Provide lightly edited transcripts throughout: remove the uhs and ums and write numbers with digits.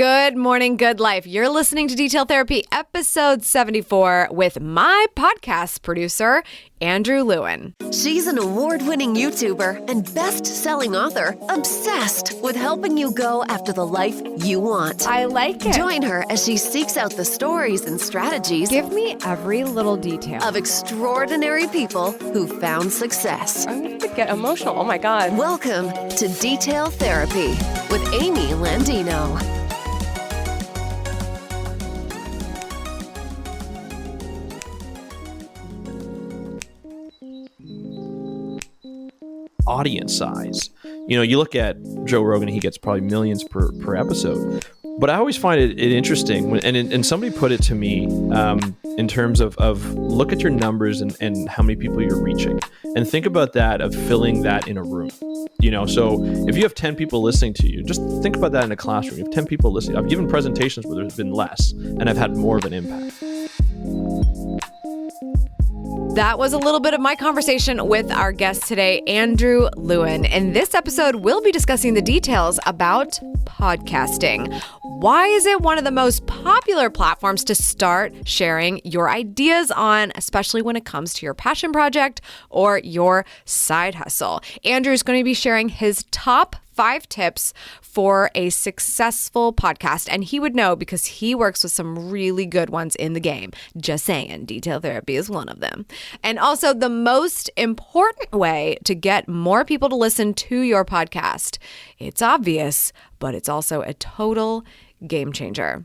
Good morning, good life. You're listening to Detail Therapy, episode 74, with my podcast producer, Andrew Lewin. She's an award-winning YouTuber and best-selling author, obsessed with helping you go after the life you want. I like it. Join her as she seeks out the stories and strategies. Give me every little detail. Of extraordinary people who found success. I'm going to get emotional. Oh my God. Welcome to Detail Therapy with Amy Landino. Audience size. You know, you look at Joe Rogan, he gets probably millions per episode. But I always find it interesting, and somebody put it to me in terms of look at your numbers and how many people you're reaching. And think about that, of filling that in a room. You know, so if you have 10 people listening to you, just think about that in a classroom. You have 10 people listening. I've given presentations where there's been less, and I've had more of an impact. That was a little bit of my conversation with our guest today, Andrew Lewin. In this episode, we'll be discussing the details about podcasting. Why is it one of the most popular platforms to start sharing your ideas on, especially when it comes to your passion project or your side hustle? Andrew's going to be sharing his top 5 tips for a successful podcast. And he would know because he works with some really good ones in the game. Just saying, Detail Therapy is one of them. And also the most important way to get more people to listen to your podcast. It's obvious, but it's also a total game changer.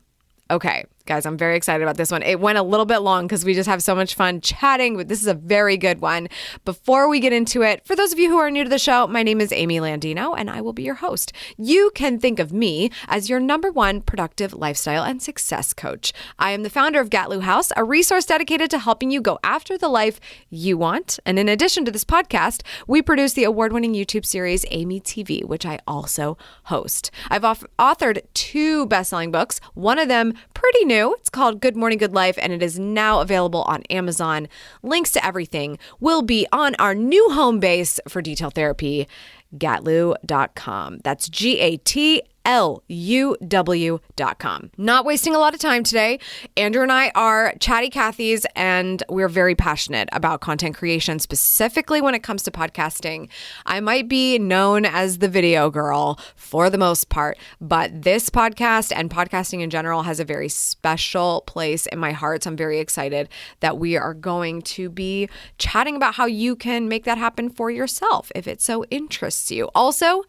Okay, guys, I'm very excited about this one. It went a little bit long because we just have so much fun chatting, but this is a very good one. Before we get into it, for those of you who are new to the show, my name is Amy Landino, and I will be your host. You can think of me as your #1 productive lifestyle and success coach. I am the founder of Gatlu House, a resource dedicated to helping you go after the life you want. And in addition to this podcast, we produce the award-winning YouTube series Amy TV, which I also host. I've authored 2 best-selling books, one of them pretty new. It's called Good Morning, Good Life, and it is now available on Amazon. Links to everything will be on our new home base for Detail Therapy, gatlu.com. That's GATLUW.com. Not wasting a lot of time today. Andrew and I are chatty Cathys, and we're very passionate about content creation, specifically when it comes to podcasting. I might be known as the video girl for the most part, but this podcast and podcasting in general has a very special place in my heart. So I'm very excited that we are going to be chatting about how you can make that happen for yourself if it so interests you. Also,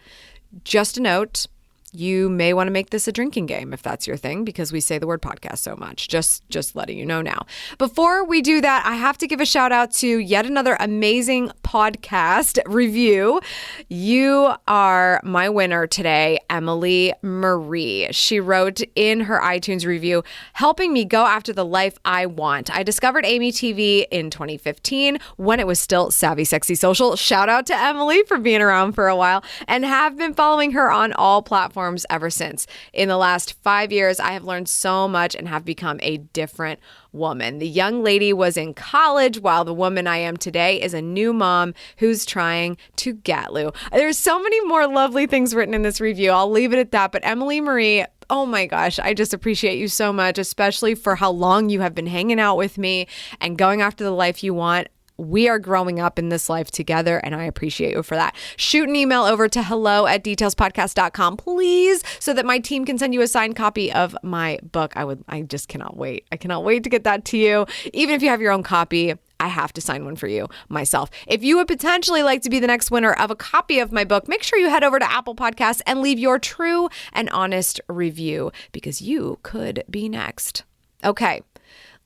just a note, you may want to make this a drinking game if that's your thing, because we say the word podcast so much. Just letting you know now. Before we do that, I have to give a shout out to yet another amazing podcast review. You are my winner today, Emily Marie. She wrote in her iTunes review, helping me go after the life I want. I discovered Amy TV in 2015 when it was still Savvy Sexy Social. Shout out to Emily for being around for a while, and have been following her on all platforms ever since. In the last 5 years, I have learned so much and have become a different woman. The young lady was in college, while the woman I am today is a new mom who's trying to Gatlu. There's so many more lovely things written in this review. I'll leave it at that. But Emily Marie, oh my gosh, I just appreciate you so much, especially for how long you have been hanging out with me and going after the life you want. We are growing up in this life together, and I appreciate you for that. Shoot an email over to hello@detailspodcast.com, please, so that my team can send you a signed copy of my book. I just cannot wait. I cannot wait to get that to you. Even if you have your own copy, I have to sign one for you myself. If you would potentially like to be the next winner of a copy of my book, make sure you head over to Apple Podcasts and leave your true and honest review, because you could be next. Okay.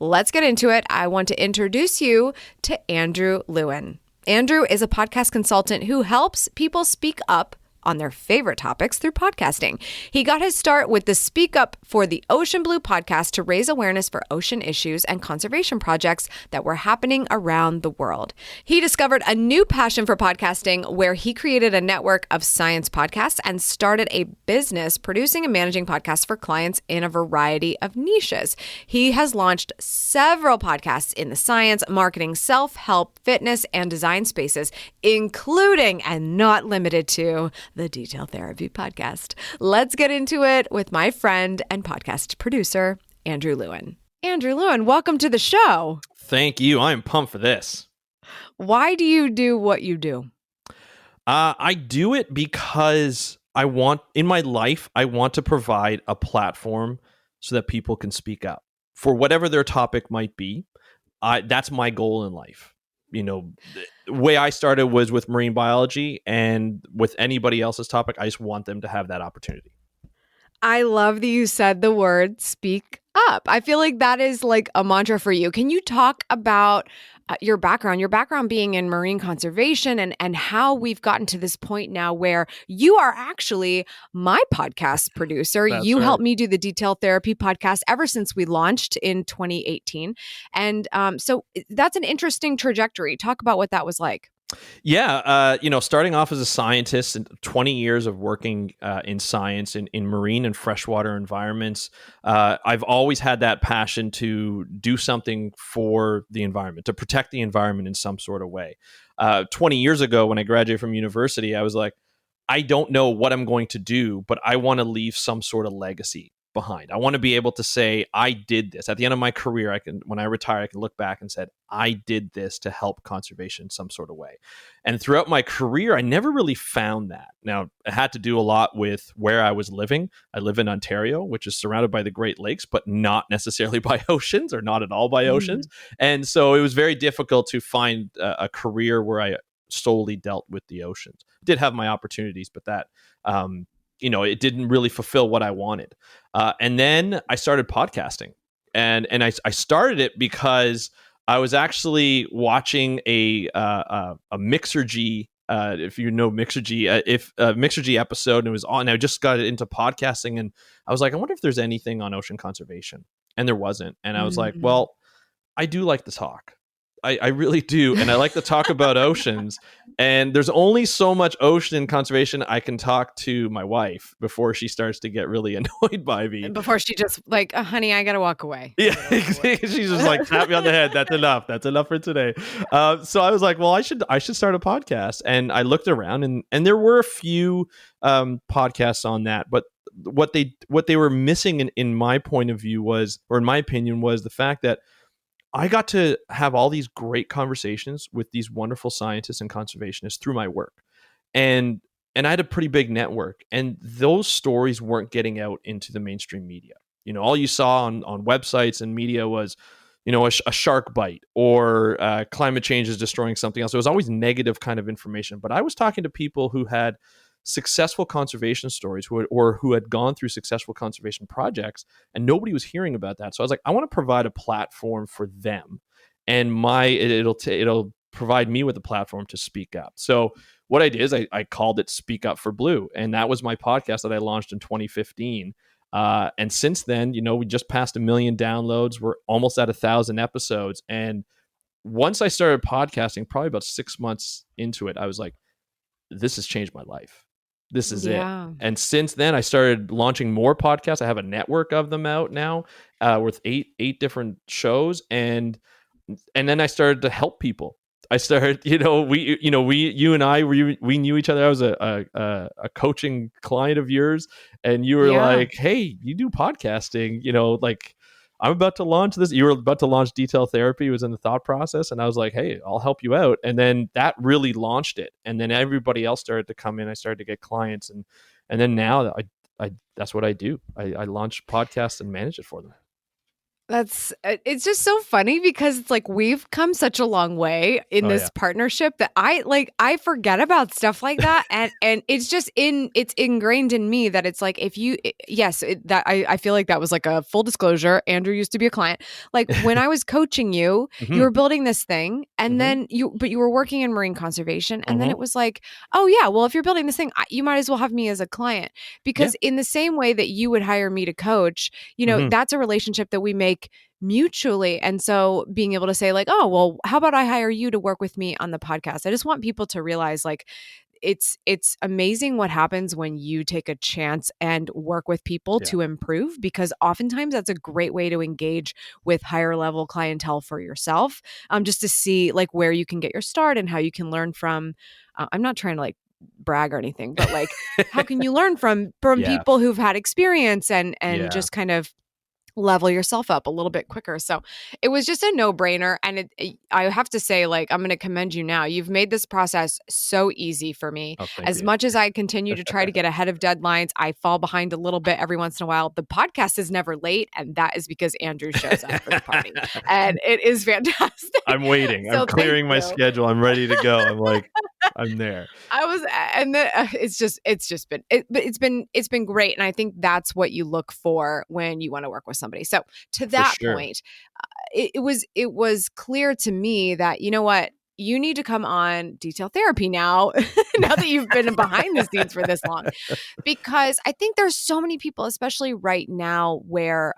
Let's get into it. I want to introduce you to Andrew Lewin. Andrew is a podcast consultant who helps people speak up on their favorite topics through podcasting. He got his start with the Speak Up for the Ocean Blue podcast to raise awareness for ocean issues and conservation projects that were happening around the world. He discovered a new passion for podcasting, where he created a network of science podcasts and started a business producing and managing podcasts for clients in a variety of niches. He has launched several podcasts in the science, marketing, self-help, fitness, and design spaces, including and not limited to the Detail Therapy Podcast. Let's get into it with my friend and podcast producer, Andrew Lewin. Andrew Lewin, welcome to the show. Thank you. I'm pumped for this. Why do you do what you do? I do it because in my life, I want to provide a platform so that people can speak up for whatever their topic might be. That's my goal in life. You know, the way I started was with marine biology, and with anybody else's topic, I just want them to have that opportunity. I love that you said the word speak up. I feel like that is like a mantra for you. Can you talk about your background being in marine conservation and how we've gotten to this point now where you are actually my podcast producer. That's you right. helped me do the Detail Therapy Podcast ever since we launched in 2018. And so that's an interesting trajectory. Talk about what that was like. Yeah, starting off as a scientist and 20 years of working in science in marine and freshwater environments, I've always had that passion to do something for the environment, to protect the environment in some sort of way. 20 years ago, when I graduated from university, I was like, I don't know what I'm going to do, but I want to leave some sort of legacy behind. I want to be able to say, I did this. At the end of my career, when I retire, I can look back and said, I did this to help conservation in some sort of way. And throughout my career, I never really found that. Now, it had to do a lot with where I was living. I live in Ontario, which is surrounded by the Great Lakes, but not necessarily by oceans, or not at all by oceans. And so it was very difficult to find a career where I solely dealt with the oceans. Did have my opportunities, but that it didn't really fulfill what I wanted. And then I started podcasting, and I started it because I was actually watching a Mixergy, if you know Mixergy, Mixergy episode, and it was on. I just got into podcasting, and I was like, I wonder if there's anything on ocean conservation, and there wasn't. And I was like, well, I do like to talk. I really do. And I like to talk about oceans. And there's only so much ocean conservation I can talk to my wife before she starts to get really annoyed by me. Before she just like, honey, I got to walk away. Yeah, she's just like, tap me on the head. That's enough. That's enough for today. So I was like, well, I should start a podcast. And I looked around, and there were a few podcasts on that. But what they were missing in my point of view was, or in my opinion, was the fact that I got to have all these great conversations with these wonderful scientists and conservationists through my work. And I had a pretty big network, and those stories weren't getting out into the mainstream media. You know, all you saw on websites and media was, a shark bite, or climate change is destroying something else. It was always negative kind of information. But I was talking to people who had successful conservation stories, who had gone through successful conservation projects, and nobody was hearing about that. So I was like, I want to provide a platform for them, and it'll provide me with a platform to speak up. So what I did is I called it Speak Up for Blue, and that was my podcast that I launched in 2015. And since then, we just passed 1 million downloads. We're almost at 1,000 episodes. And once I started podcasting, probably about 6 months into it, I was like, this has changed my life. This is it. And since then, I started launching more podcasts. I have a network of them out now, with eight different shows, and then I started to help people. I started, you and I, we knew each other. I was a coaching client of yours, and you were like, hey, you do podcasting, like, I'm about to launch this. You were about to launch Detail Therapy. It was in the thought process. And I was like, hey, I'll help you out. And then that really launched it. And then everybody else started to come in. I started to get clients. And then now I that's what I do. I launch podcasts and manage it for them. It's just so funny because it's like we've come such a long way in this partnership that I forget about stuff like that, and it's just it's ingrained in me that it's like I feel like that was like a full disclosure. Andrew used to be a client. Like when I was coaching you, you were building this thing, and then you were working in marine conservation, and then it was like, oh yeah, well if you're building this thing, you might as well have me as a client, because in the same way that you would hire me to coach, that's a relationship that we make mutually. And so being able to say like, oh, well, how about I hire you to work with me on the podcast? I just want people to realize like it's amazing what happens when you take a chance and work with people to improve, because oftentimes that's a great way to engage with higher level clientele for yourself, just to see like where you can get your start and how you can learn from. I'm not trying to like brag or anything, but like, how can you learn from Yeah. people who've had experience and Yeah. just kind of level yourself up a little bit quicker. So it was just a no-brainer. And I have to say, like, I'm going to commend you now. You've made this process so easy for me. Oh, thank As you. much as I continue to try to get ahead of deadlines, I fall behind a little bit every once in a while. The podcast is never late, and that is because Andrew shows up for the party. And it is fantastic. I'm waiting. So I'm clearing my thank you. schedule. I'm ready to go. I'm like, I'm there. I was, and then it's just been, but it's been great, and I think that's what you look for when you want to work with somebody. So to that sure. point, it was clear to me that, you know what, you need to come on Detail Therapy now, now that you've been behind the scenes for this long, because I think there's so many people, especially right now, where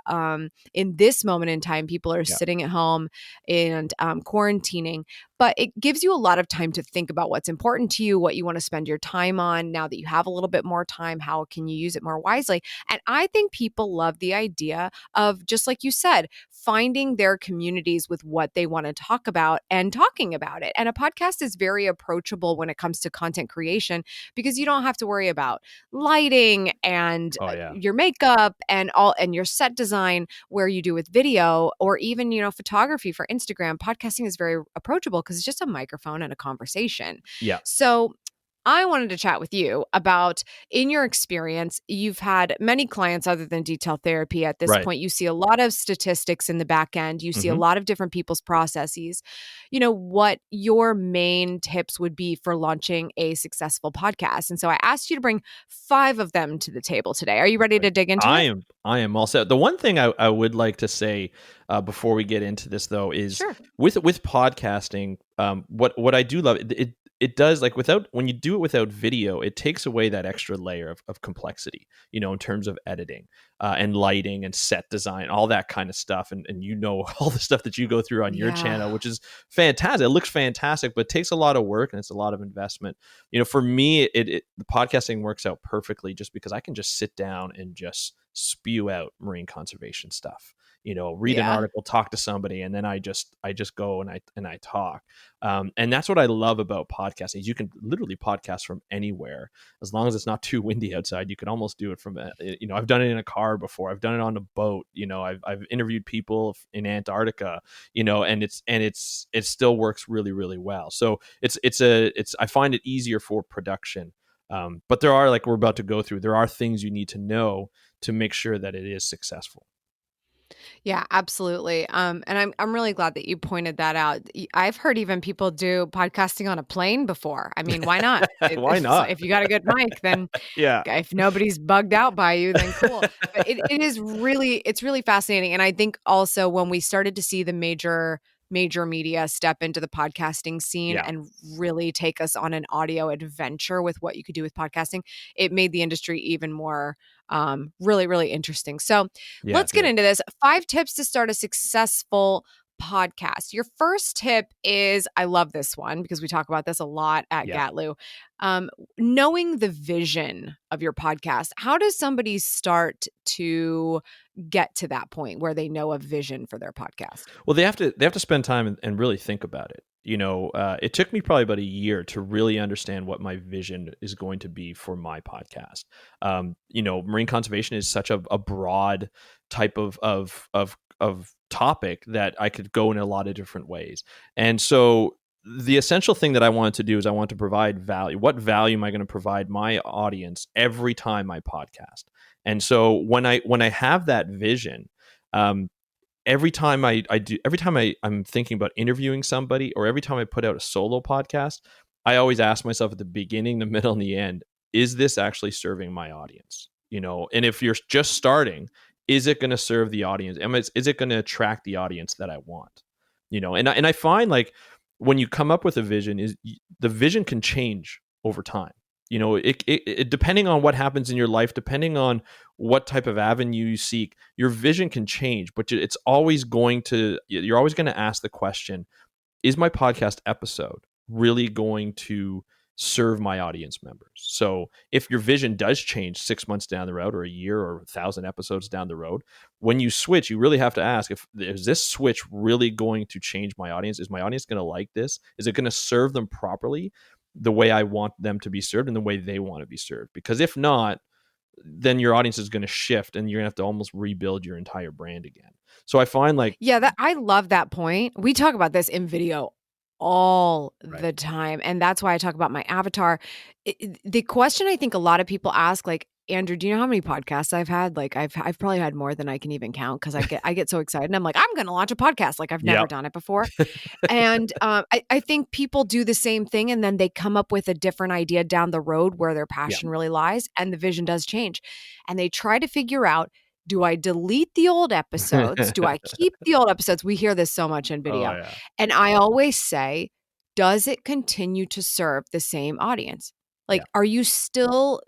in this moment in time, people are Yeah. sitting at home and quarantining. But it gives you a lot of time to think about what's important to you, what you want to spend your time on. Now that you have a little bit more time, how can you use it more wisely? And I think people love the idea of, just like you said, finding their communities with what they want to talk about and talking about it. And a podcast is very approachable when it comes to content creation, because you don't have to worry about lighting and Oh, yeah. your makeup and your set design where you do with video, or even, photography for Instagram. Podcasting is very approachable because it's just a microphone and a conversation. Yeah. So I wanted to chat with you about, in your experience, you've had many clients other than Detail Therapy at this Right. point. You see a lot of statistics in the back end. You see a lot of different people's processes. What your main tips would be for launching a successful podcast. And so I asked you to bring 5 of them to the table today. Are you ready to dig into it? I am all set. The one thing I would like to say before we get into this, though, is Sure. with podcasting, what I do love, it does, like, when you do it without video, it takes away that extra layer of complexity, in terms of editing and lighting and set design, all that kind of stuff. And all the stuff that you go through on your channel, which is fantastic. It looks fantastic, but it takes a lot of work and it's a lot of investment. For me, the podcasting works out perfectly just because I can just sit down and just spew out marine conservation stuff. Read an article, talk to somebody, and then I just go and I talk. And that's what I love about podcasting, is you can literally podcast from anywhere as long as it's not too windy outside. You can almost do it from I've done it in a car before. I've done it on a boat. I've interviewed people in Antarctica. And it still works really, really well. So I find it easier for production. But there are, like we're about to go through, there are things you need to know to make sure that it is successful. Yeah, absolutely. And I'm really glad that you pointed that out. I've heard even people do podcasting on a plane before. I mean, why not? Why not? If you got a good mic, then Yeah. if nobody's bugged out by you, then cool. But it's really fascinating. And I think also when we started to see the major media step into the podcasting scene and really take us on an audio adventure with what you could do with podcasting, it made the industry even more really, really interesting. So let's get into this. 5 tips to start a successful podcast. Your first tip is, I love this one because we talk about this a lot at Gatlu. Knowing the vision of your podcast. How does somebody start to get to that point where they know a vision for their podcast? Well, they have to spend time and really think about it. It took me probably about a year to really understand what my vision is going to be for my podcast. Marine conservation is such a broad type of topic that I could go in a lot of different ways. And so the essential thing that I wanted to do is I want to provide value. What value am I going to provide my audience every time I podcast? And so when I have that vision, every time I'm thinking about interviewing somebody, or every time I put out a solo podcast, I always ask myself at the beginning, the middle, and the end, is this actually serving my audience? And if you're just starting, is it going to serve the audience? Is it going to attract the audience that I want? And I find, like, when you come up with a vision, the vision can change over time. It depending on what happens in your life, depending on what type of avenue you seek, your vision can change, but you're always going to ask the question, is my podcast episode really going to serve my audience members? So if your vision does change 6 months down the road, or a year, or 1,000 episodes down the road, when you switch, you really have to ask, is this switch really going to change my audience? Is my audience going to like this? Is it going to serve them properly? the way I want them to be served and the way they want to be served. Because if not, then your audience is going to shift and you're going to have to almost rebuild your entire brand again. So I find like, Yeah, that I love that point. We talk about this in video all Right. the time. And that's why I talk about my avatar. The question I think a lot of people ask, like, Andrew, do you know how many podcasts I've had? Like I've probably had more than I can even count because I get so excited. And I'm like, I'm gonna launch a podcast. Like I've never Yep. done it before. And I think people do the same thing and then they come up with a different idea down the road where their passion really lies and the vision does change. And they try to figure out, do I delete the old episodes? Do I keep the old episodes? We hear this so much in Oh, video. yeah. And I always say, does it continue to serve the same audience? Like, Yeah. are you still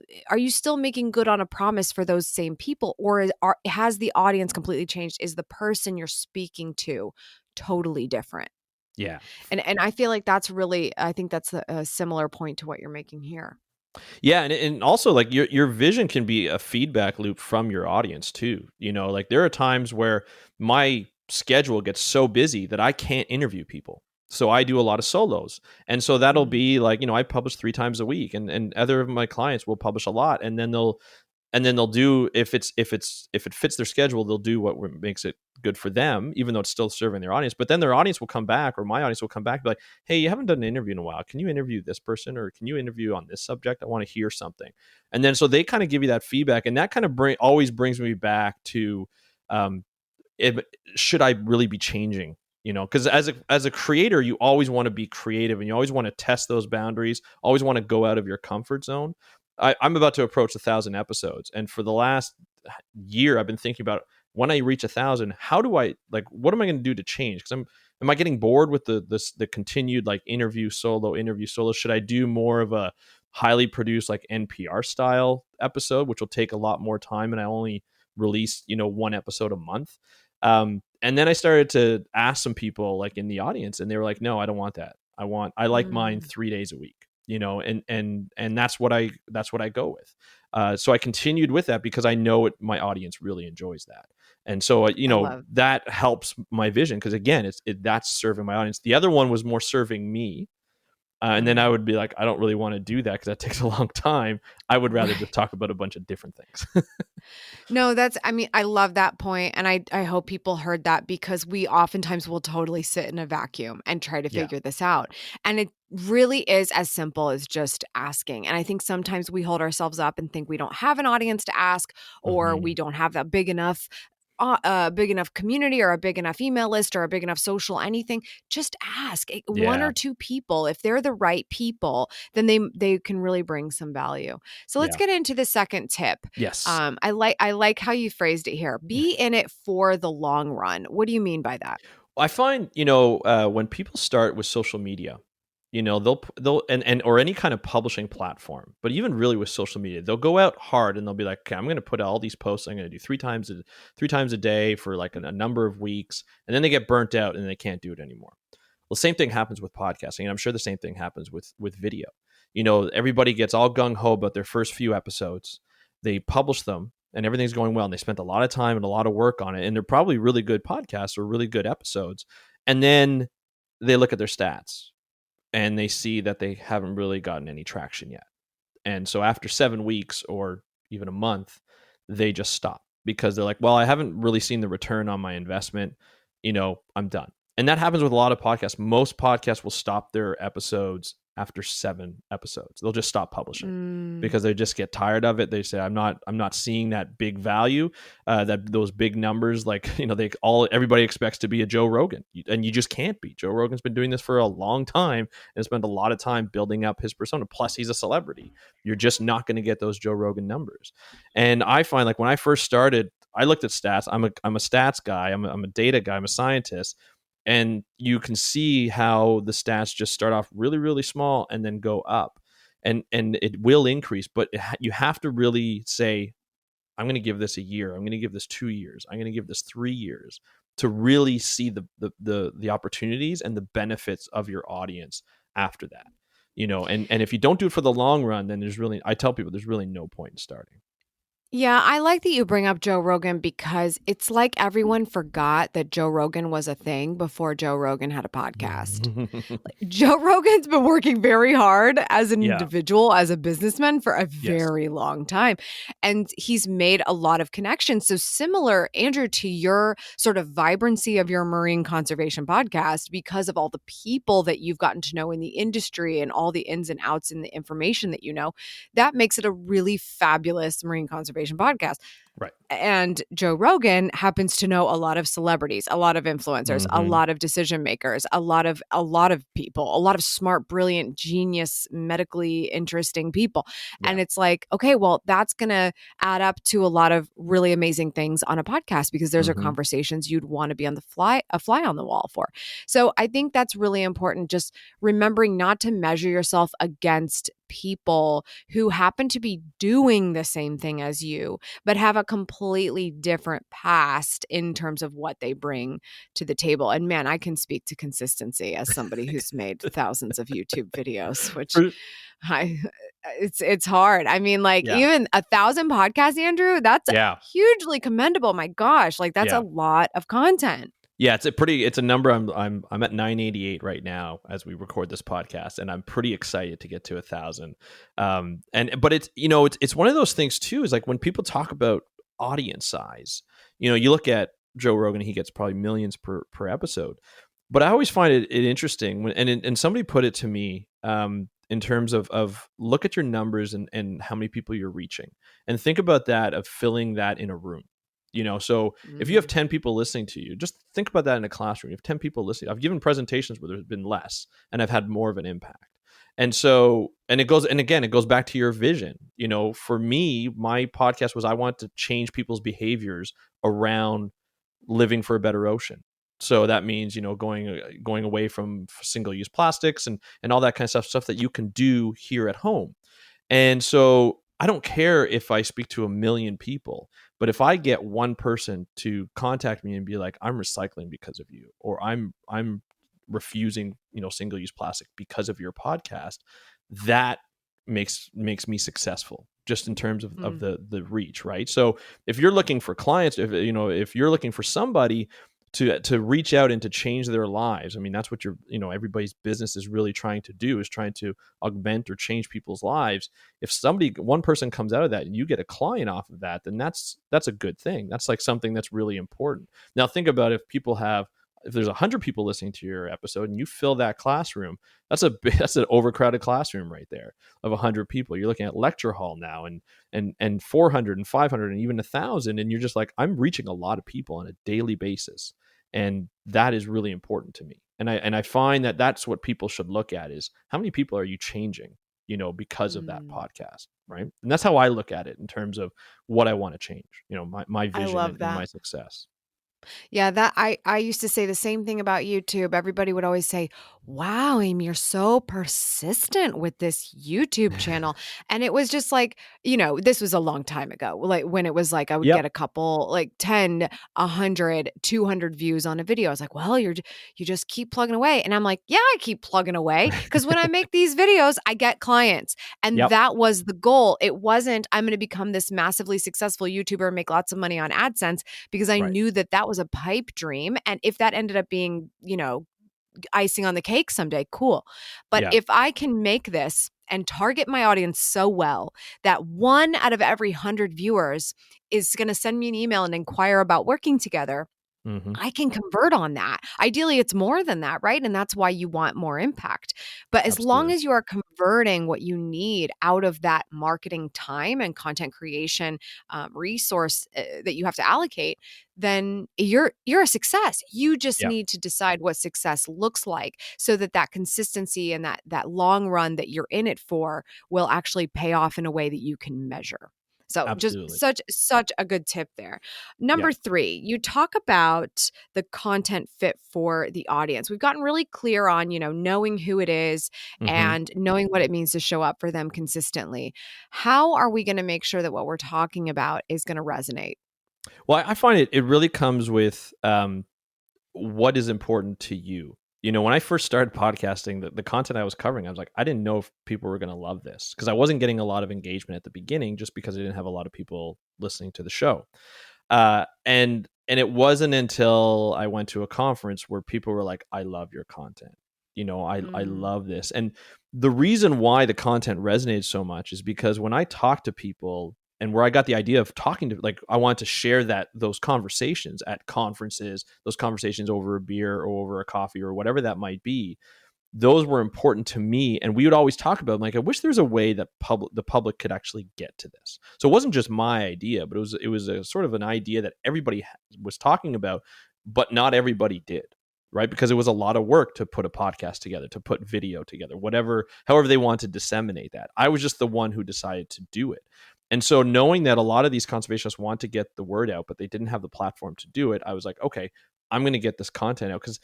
making good on a promise for those same people, or has the audience completely changed? Is the person you're speaking to totally different? Yeah. And I feel like that's really, I think that's a similar point to what you're making here. Yeah, and also like your vision can be a feedback loop from your audience too. You know, like there are times where my schedule gets so busy that I can't interview people. So I do a lot of solos. And so that'll be like, you know, I publish 3 times a week and other of my clients will publish a lot and then they'll do if it fits their schedule, they'll do what makes it good for them, even though it's still serving their audience. But then their audience will come back, or my audience will come back and be like, hey, you haven't done an interview in a while. Can you interview this person, or can you interview on this subject? I want to hear something. And then so they kind of give you that feedback, and that kind of always brings me back to should I really be changing? You know, because as a creator, you always want to be creative and you always want to test those boundaries, always want to go out of your comfort zone. I'm about to approach 1,000 episodes, and for the last year, I've been thinking about when I reach 1,000, how do I what am I going to do to change? Because am I getting bored with the continued like interview solo? Should I do more of a highly produced like NPR style episode, which will take a lot more time, and I only release 1 episode a month? And then I started to ask some people like in the audience, and they were like, "No, I don't want that. I like mine 3 days a week." And that's what I go with. So I continued with that because I know my audience really enjoys that. And so, that helps my vision. Cause again, that's serving my audience. The other one was more serving me. And then I would be like, I don't really want to do that because that takes a long time. I would rather just talk about a bunch of different things. No, I love that point. And I hope people heard that because we oftentimes will totally sit in a vacuum and try to figure this out. And it really is as simple as just asking. And I think sometimes we hold ourselves up and think we don't have an audience to ask, or we don't have that big enough community or a big enough email list or a big enough social anything. Just ask one or two people. If they're the right people, then they can really bring some value. So let's get into the second tip. Yes. I like how you phrased it here. Be in it for the long run. What do you mean by that? I find, when people start with social media, they'll or any kind of publishing platform, but even really with social media, they'll go out hard and they'll be like, okay, I'm going to put out all these posts. I'm going to do 3 times a day for like a number of weeks. And then they get burnt out and they can't do it anymore. Well, same thing happens with podcasting. And I'm sure the same thing happens with video. Everybody gets all gung ho about their first few episodes. They publish them and everything's going well. And they spent a lot of time and a lot of work on it. And they're probably really good podcasts or really good episodes. And then they look at their stats and they see that they haven't really gotten any traction yet. And so after 7 weeks or even a month, they just stop because they're like, well, I haven't really seen the return on my investment. I'm done. And that happens with a lot of podcasts. Most podcasts will stop their episodes after 7 episodes. They'll just stop publishing because they just get tired of it. They say, I'm not seeing that big value, that those big numbers, like, everybody expects to be a Joe Rogan, and you just can't be. Joe Rogan's been doing this for a long time and spent a lot of time building up his persona. Plus he's a celebrity. You're just not going to get those Joe Rogan numbers. And I find like when I first started, I looked at stats. I'm a stats guy. I'm a data guy. I'm a scientist. And you can see how the stats just start off really, really small and then go up, and it will increase. But you have to really say, I'm going to give this a year. I'm going to give this 2 years. I'm going to give this 3 years to really see the opportunities and the benefits of your audience after that. And if you don't do it for the long run, then I tell people there's really no point in starting. Yeah, I like that you bring up Joe Rogan because it's like everyone forgot that Joe Rogan was a thing before Joe Rogan had a podcast. Joe Rogan's been working very hard as an Yeah. individual, as a businessman for a Yes. very long time. And he's made a lot of connections. So, similar, Andrew, to your sort of vibrancy of your marine conservation podcast, because of all the people that you've gotten to know in the industry and all the ins and outs and the information that you know, that makes it a really fabulous marine conservation podcast. Right. And Joe Rogan happens to know a lot of celebrities, a lot of influencers, a Mm-hmm. lot of decision makers, a lot of people, a lot of smart, brilliant, genius, medically interesting people. Yeah. And it's like, okay, well, that's going to add up to a lot of really amazing things on a podcast because those are Mm-hmm. conversations you'd want to be on a fly on the wall for. So I think that's really important. Just remembering not to measure yourself against people who happen to be doing the same thing as you but have a completely different past in terms of what they bring to the table. And man, I can speak to consistency as somebody who's made thousands of YouTube videos, which For- I it's hard. I mean, like Yeah. even 1,000 podcasts, Andrew, that's Yeah. hugely commendable. My gosh, like that's a Yeah. lot of content. Yeah, it's a number. I'm at 988 right now as we record this podcast, and I'm pretty excited to get to 1,000. But it's one of those things too. Is like when people talk about audience size, you look at Joe Rogan, he gets probably millions per episode. But I always find it interesting and somebody put it to me in terms of look at your numbers and how many people you're reaching, and think about that of filling that in a room. So if you have 10 people listening to you, just think about that in a classroom. You have 10 people listening. I've given presentations where there's been less and I've had more of an impact. And it goes back to your vision. For me, my podcast was I want to change people's behaviors around living for a better ocean. So that means, going away from single-use plastics and all that kind of stuff that you can do here at home. And so I don't care if I speak to 1 million people, but if I get one person to contact me and be like, I'm recycling because of you, or I'm refusing, single use plastic because of your podcast, that makes me successful just in terms of the reach, right? So if you're looking for clients, if you're looking for somebody to reach out and to change their lives. I mean, that's what everybody's business is really trying to do, is trying to augment or change people's lives. If one person comes out of that and you get a client off of that, then that's a good thing. That's like something that's really important. Now think about if there's 100 people listening to your episode and you fill that classroom, that's an overcrowded classroom right there of 100 people. You're looking at lecture hall now and 400 and 500 and even 1,000. And you're just like, I'm reaching a lot of people on a daily basis. And that is really important to me. And I find that that's what people should look at, is how many people are you changing, because of that podcast. Right. And that's how I look at it in terms of what I want to change, my I vision love and that. my success. Yeah, that I used to say the same thing about YouTube. Everybody would always say, "Wow, Amy, you're so persistent with this YouTube channel." And it was just like, this was a long time ago. Like when it was like I would Yep. get a couple, like 10, 100, 200 views on a video. I was like, "Well, you just keep plugging away." And I'm like, "Yeah, I keep plugging away because when I make these videos, I get clients." And Yep. that was the goal. It wasn't I'm going to become this massively successful YouTuber and make lots of money on AdSense, because I Right. knew that was a pipe dream. And if that ended up being, icing on the cake someday, cool. But Yeah. if I can make this and target my audience so well that 1 out of every 100 viewers is going to send me an email and inquire about working together, Mm-hmm. I can convert on that. Ideally, it's more than that, right? And that's why you want more impact. But as long Absolutely. as you are converting what you need out of that marketing time and content creation resource that you have to allocate, then you're a success. You just Yeah. need to decide what success looks like, so that consistency and that long run that you're in it for will actually pay off in a way that you can measure. So just Absolutely. such a good tip there. Yeah. Number 3, you talk about the content fit for the audience. We've gotten really clear on, knowing who it is Mm-hmm. and knowing what it means to show up for them consistently. How are we going to make sure that what we're talking about is going to resonate? Well, I find it really comes with what is important to you. when I first started podcasting, the content I was covering, I was like, I didn't know if people were going to love this, because I wasn't getting a lot of engagement at the beginning just because I didn't have a lot of people listening to the show. And it wasn't until I went to a conference where people were like, I love your content. I love this. And the reason why the content resonated so much is because when I talk to people, and where I got the idea of talking to, like, I wanted to share those conversations at conferences, those conversations over a beer or over a coffee or whatever that might be, those were important to me. And we would always talk about, like, I wish there's a way that the public could actually get to this. So it wasn't just my idea, but it was a sort of an idea that everybody was talking about, but not everybody did, right? Because it was a lot of work to put a podcast together, to put video together, however they want to disseminate that. I was just the one who decided to do it. And so knowing that a lot of these conservationists want to get the word out, but they didn't have the platform to do it, I was like, okay, I'm going to get this content out. Because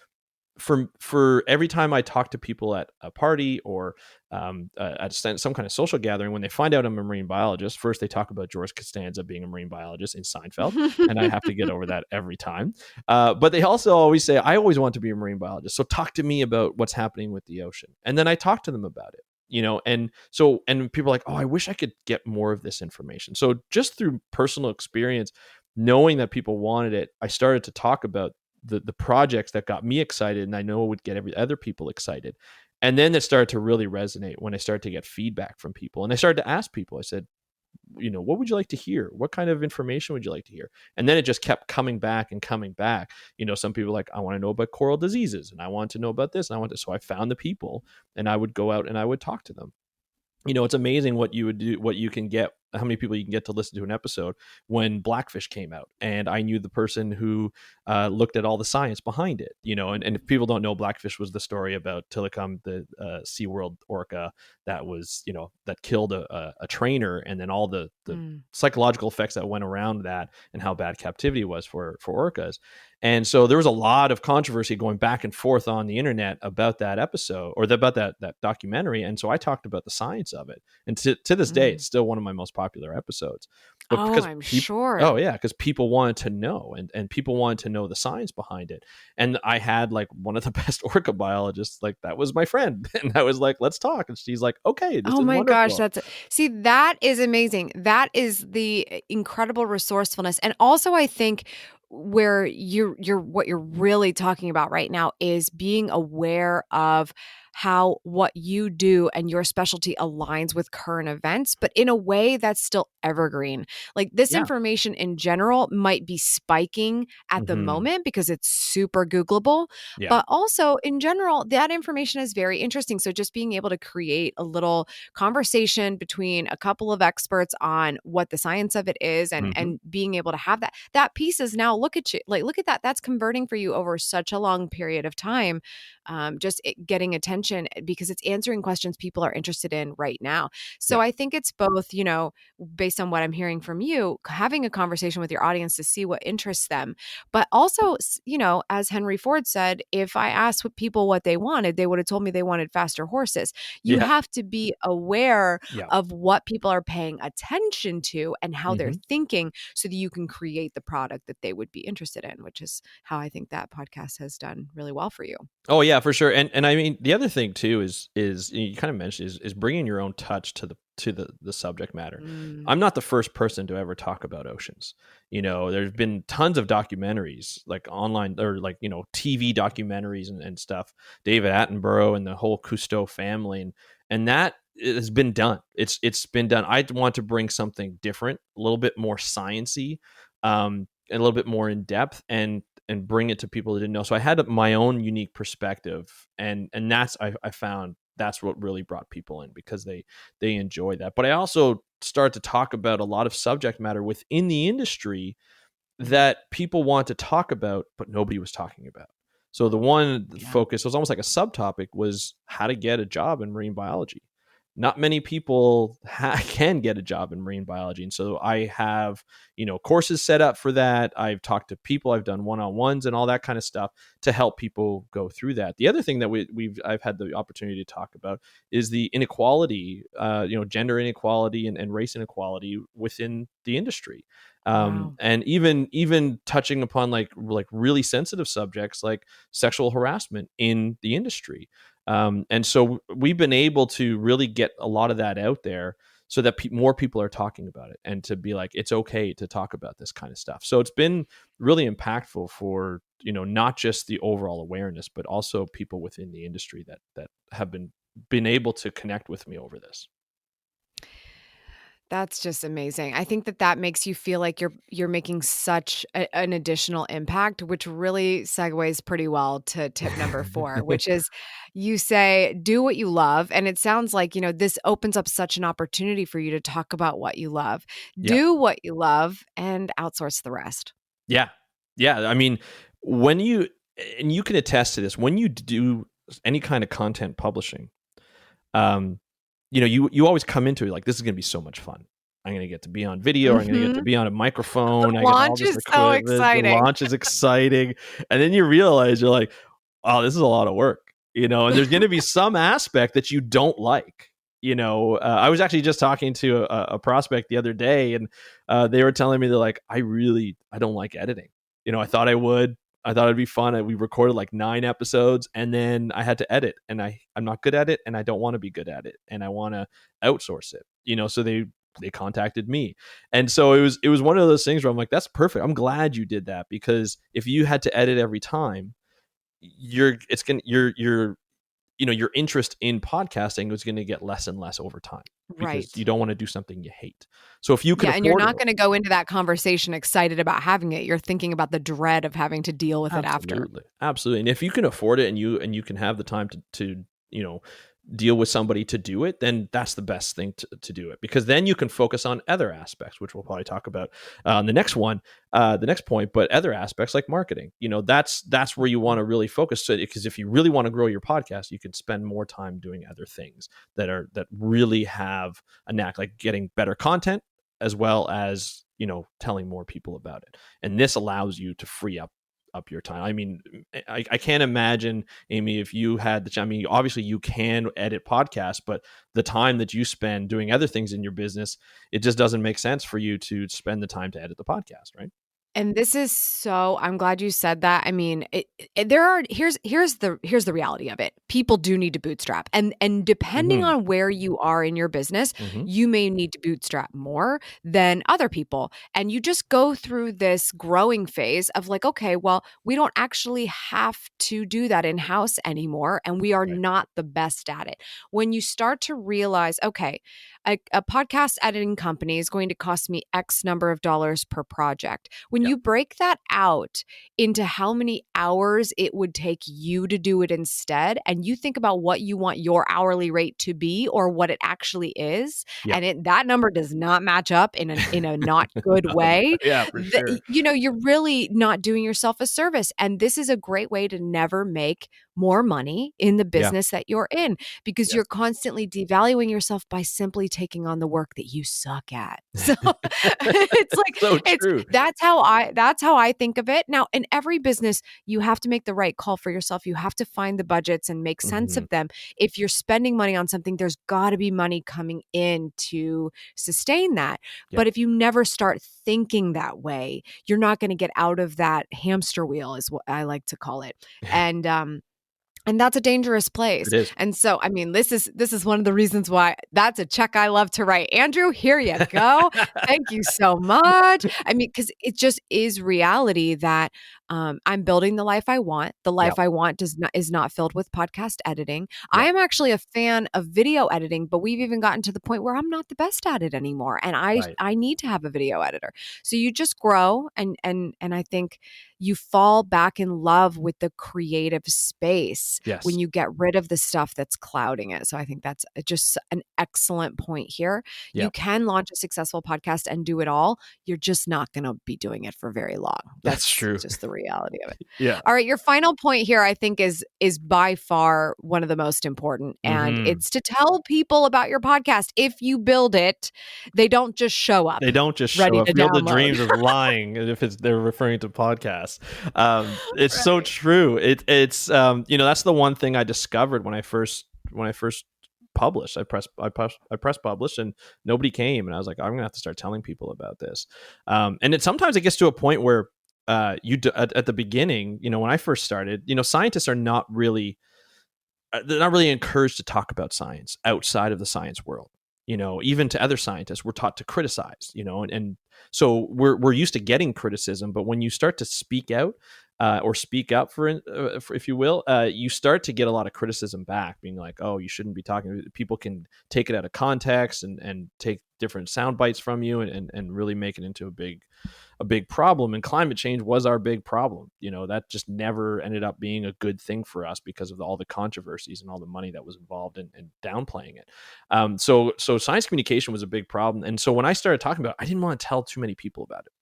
for every time I talk to people at a party or at some kind of social gathering, when they find out I'm a marine biologist, first they talk about George Costanza being a marine biologist in Seinfeld, and I have to get over that every time. But they also always say, I always want to be a marine biologist, so talk to me about what's happening with the ocean. And then I talk to them about it. And people are like, oh, I wish I could get more of this information. So just through personal experience, knowing that people wanted it, I started to talk about the projects that got me excited, and I know it would get other people excited. And then it started to really resonate when I started to get feedback from people. And I started to ask people, I said, what would you like to hear? What kind of information would you like to hear? And then it just kept coming back and coming back. Some people like, I want to know about coral diseases, and I want to know about this, and so I found the people, and I would go out and I would talk to them. It's amazing what you would do, what you can get, how many people you can get to listen to an episode. When Blackfish came out, and I knew the person who looked at all the science behind it, and if people don't know, Blackfish was the story about Tilikum, the SeaWorld orca that was, that killed a trainer, and then all the psychological effects that went around that, and how bad captivity was for orcas. And so there was a lot of controversy going back and forth on the internet about that episode, or about that documentary. And so I talked about the science of it. And to this day, it's still one of my most popular episodes. But I'm sure. Oh, yeah, because people wanted to know, and people wanted to know the science behind it. And I had like one of the best orca biologists, like that was my friend. And I was like, let's talk. And she's like, okay, this is my wonderful. gosh, that is amazing. That is the incredible resourcefulness. And also, I think where what you're really talking about right now is being aware of how what you do and your specialty aligns with current events, but in a way that's still evergreen. Like this information in general might be spiking at the moment because it's super Googleable, but also in general, that information is very interesting. So just being able to create a little conversation between a couple of experts on what the science of it is, and being able to have that piece is now, look at you, like, look at that. That's converting for you over such a long period of time. Getting attention because it's answering questions people are interested in right now. So I think it's both, based on what I'm hearing from you, having a conversation with your audience to see what interests them. But also, as Henry Ford said, if I asked people what they wanted, they would have told me they wanted faster horses. You have to be aware of what people are paying attention to and how they're thinking, so that you can create the product that they would be interested in, which is how I think that podcast has done really well for you. Oh yeah, for sure. And I mean, the other thing too is you kind of mentioned is bringing your own touch to the subject matter. I'm not the first person to ever talk about oceans. There's been tons of documentaries, like online, or like, TV documentaries and stuff. David Attenborough and the whole Cousteau family, and that has been done. It's been done. I want to bring something different, a little bit more sciencey, and a little bit more in depth, and bring it to people that didn't know. So I had my own unique perspective, and that's I found that's what really brought people in, because they enjoy that. But I also start to talk about a lot of subject matter within the industry that people want to talk about, but nobody was talking about. So the one focus was almost like a subtopic, was how to get a job in marine biology. Not many people can get a job in marine biology. And so I have, courses set up for that. I've talked to people, I've done one-on-ones and all that kind of stuff to help people go through that. The other thing that I've had the opportunity to talk about is the inequality, gender inequality and race inequality within the industry. Wow. And even touching upon like really sensitive subjects like sexual harassment in the industry. And so we've been able to really get a lot of that out there so that more people are talking about it, and to be like, it's okay to talk about this kind of stuff. So it's been really impactful for, not just the overall awareness, but also people within the industry that have been able to connect with me over this. That's just amazing. I think that makes you feel like you're making such an additional impact, which really segues pretty well to tip number 4, which is you say, do what you love. And it sounds like, this opens up such an opportunity for you to talk about what you love. Yeah. Do what you love and outsource the rest. Yeah. Yeah. I mean, and you can attest to this, when you do any kind of content publishing, you always come into it like, this is going to be so much fun. I'm going to get to be on video. I'm going to get to be on a microphone. The I get all launch this is so equipment. exciting. The launch is exciting. And then you realize, you're like, oh, this is a lot of work, and there's going to be some aspect that you don't like. I was actually just talking to a prospect the other day, and they were telling me, they're like, I don't like editing. I thought I would. I thought it'd be fun. We recorded like 9 episodes, and then I had to edit, and I'm not good at it, and I don't want to be good at it, and I want to outsource it. So they contacted me, and so it was one of those things where I'm like, that's perfect. I'm glad you did that, because if you had to edit every time, your interest in podcasting is going to get less and less over time, because Right. you don't want to do something you hate. So if you can, and you're not going to go into that conversation excited about having it. You're thinking about the dread of having to deal with it after. Absolutely. And if you can afford it, and you can have the time to deal with somebody to do it, then that's the best thing to do it, because then you can focus on other aspects, which we'll probably talk about on the next point. But other aspects like marketing, that's where you want to really focus. So, because if you really want to grow your podcast, you can spend more time doing other things that really have a knack, like getting better content, as well as telling more people about it. And this allows you to free up your time. I mean, I can't imagine, Amy, if you had obviously you can edit podcasts, but the time that you spend doing other things in your business, it just doesn't make sense for you to spend the time to edit the podcast, right? And this is I'm glad you said that. I mean, here's the reality of it. People do need to bootstrap. And depending on where you are in your business, you may need to bootstrap more than other people. And you just go through this growing phase of like, okay, well, we don't actually have to do that in-house anymore. And we are not the best at it. When you start to realize, okay, a podcast editing company is going to cost me X number of dollars per project. When you break that out into how many hours it would take you to do it instead, and you think about what you want your hourly rate to be or what it actually is, and that number does not match up in a not good way, for sure. You're really not doing yourself a service. And this is a great way to never make more money in the business that you're in, because you're constantly devaluing yourself by simply taking on the work that you suck at. So it's like, so true. That's how I think of it. Now, in every business, you have to make the right call for yourself. You have to find the budgets and make sense of them. If you're spending money on something, there's got to be money coming in to sustain that. But if you never start thinking that way, you're not going to get out of that hamster wheel, is what I like to call it. And that's a dangerous place. It is. And so, I mean, this is one of the reasons why that's a check I love to write. Andrew, here you go. Thank you so much. I mean, because it just is reality that I'm building the life I want. The life I want is not filled with podcast editing. I am actually a fan of video editing, but we've even gotten to the point where I'm not the best at it anymore. And I need to have a video editor. So you just grow, and I think you fall back in love with the creative space when you get rid of the stuff that's clouding it. So I think that's just an excellent point here. You can launch a successful podcast and do it all. You're just not going to be doing it for very long. That's true. Just the reality of it. Yeah. All right. Your final point here, I think, is by far one of the most important. And it's to tell people about your podcast. If you build it, they don't just show up. They don't just show up. Field of Dreams is lying if they're referring to podcasts. It's so true. It's that's the one thing I discovered when I first publish. I pressed publish, and nobody came. And I was like, I'm gonna have to start telling people about this. And sometimes it gets to a point where at the beginning, when I first started, scientists are not really they're not really encouraged to talk about science outside of the science world. Even to other scientists, we're taught to criticize. And so we're used to getting criticism, but when you start to speak out or speak up, for if you will, you start to get a lot of criticism back, being like, "Oh, you shouldn't be talking." People can take it out of context and take different sound bites from you and really make it into a big problem. And climate change was our big problem. That just never ended up being a good thing for us because of all the controversies and all the money that was involved in downplaying it. So science communication was a big problem. And so when I started talking about it, I didn't want to tell too many people about it.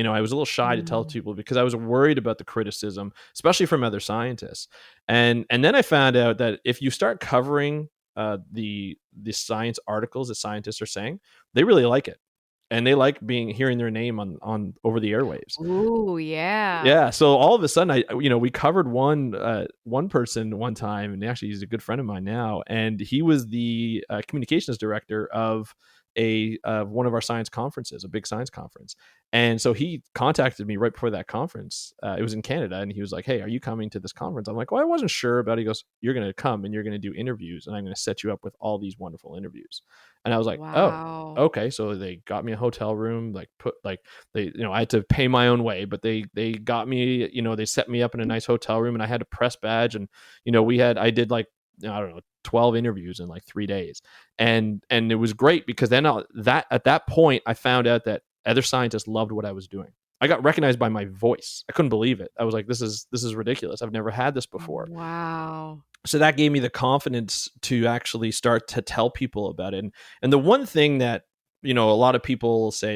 I was a little shy to tell people because I was worried about the criticism, especially from other scientists. And then I found out that if you start covering the science articles that scientists are saying, they really like it. And they like hearing their name on over the airwaves. Ooh, yeah. Yeah. So all of a sudden, we covered one person one time, and actually he's a good friend of mine now, and he was the communications director of one of our science conferences, a big science conference. And so he contacted me right before that conference. It was in Canada, and he was like, "Hey, are you coming to this conference?" I'm like, "Well, I wasn't sure about it." He goes, "You're going to come and you're going to do interviews, and I'm going to set you up with all these wonderful interviews." And I was like, Wow. "Oh, okay." So they got me a hotel room, I had to pay my own way, but they got me, they set me up in a nice hotel room, and I had a press badge, and I did I don't know, 12 interviews in 3 days. And it was great because then at that point I found out that other scientists loved what I was doing. I got recognized by my voice. I couldn't believe it. I was like, this is ridiculous. I've never had this before. Wow. So that gave me the confidence to actually start to tell people about it. And the one thing that, a lot of people say,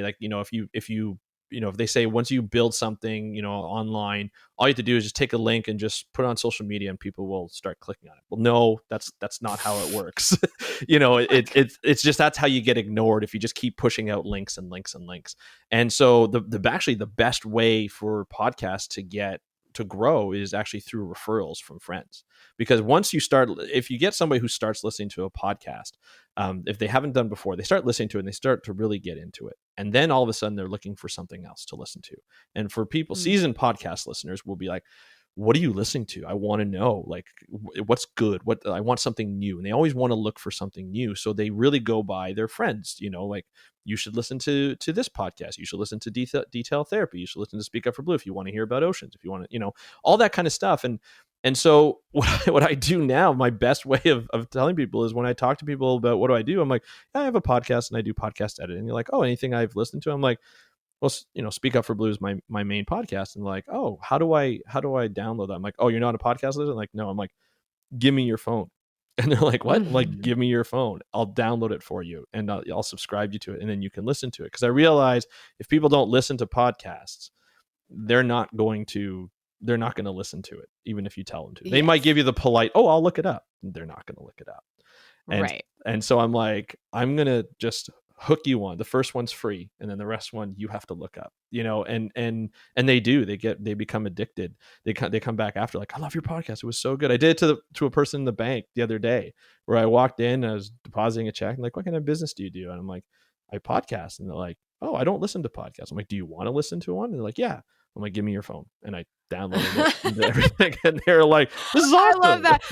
if they say once you build something, online, all you have to do is just take a link and just put it on social media and people will start clicking on it. Well, no, that's not how it works. It's just, that's how you get ignored if you just keep pushing out links and links and links. And so the best way for podcasts to grow is actually through referrals from friends. Because if you get somebody who starts listening to a podcast, if they haven't done before, they start listening to it and they start to really get into it. And then all of a sudden they're looking for something else to listen to. And for people, seasoned podcast listeners will be like, what are you listening to? I want to know, what's good? What I want something new. And they always want to look for something new. So they really go by their friends, you should listen to this podcast. You should listen to Detail Therapy. You should listen to Speak Up for Blue if you want to hear about oceans, if you want to, all that kind of stuff. And so what I do now, my best way of telling people is when I talk to people about what do I do, I'm like, I have a podcast and I do podcast editing. And you're like, oh, anything I've listened to? I'm like, well, Speak Up for Blue is my main podcast. And like, oh, how do I download that? I'm like, oh, you're not a podcast listener? I'm like, no. I'm like, give me your phone. And they're like, what? I'm like, give me your phone. I'll download it for you and I'll subscribe you to it. And then you can listen to it. Because I realize if people don't listen to podcasts, they're not going to listen to it, even if you tell them to. They might give you the polite, oh, I'll look it up. They're not going to look it up. Right. And so I'm like, I'm going to just hook you on. The first one's free, and then the rest one you have to look up, and they do. They become addicted. They come back after, like, I love your podcast. It was so good. I did it to a person in the bank the other day where I walked in, I was depositing a check, and like, what kind of business do you do? And I'm like, I podcast. And they're like, oh, I don't listen to podcasts. I'm like, do you want to listen to one? And they're like, yeah. I'm like, give me your phone. And I downloaded it and everything. And they're like, this is awesome. I love that.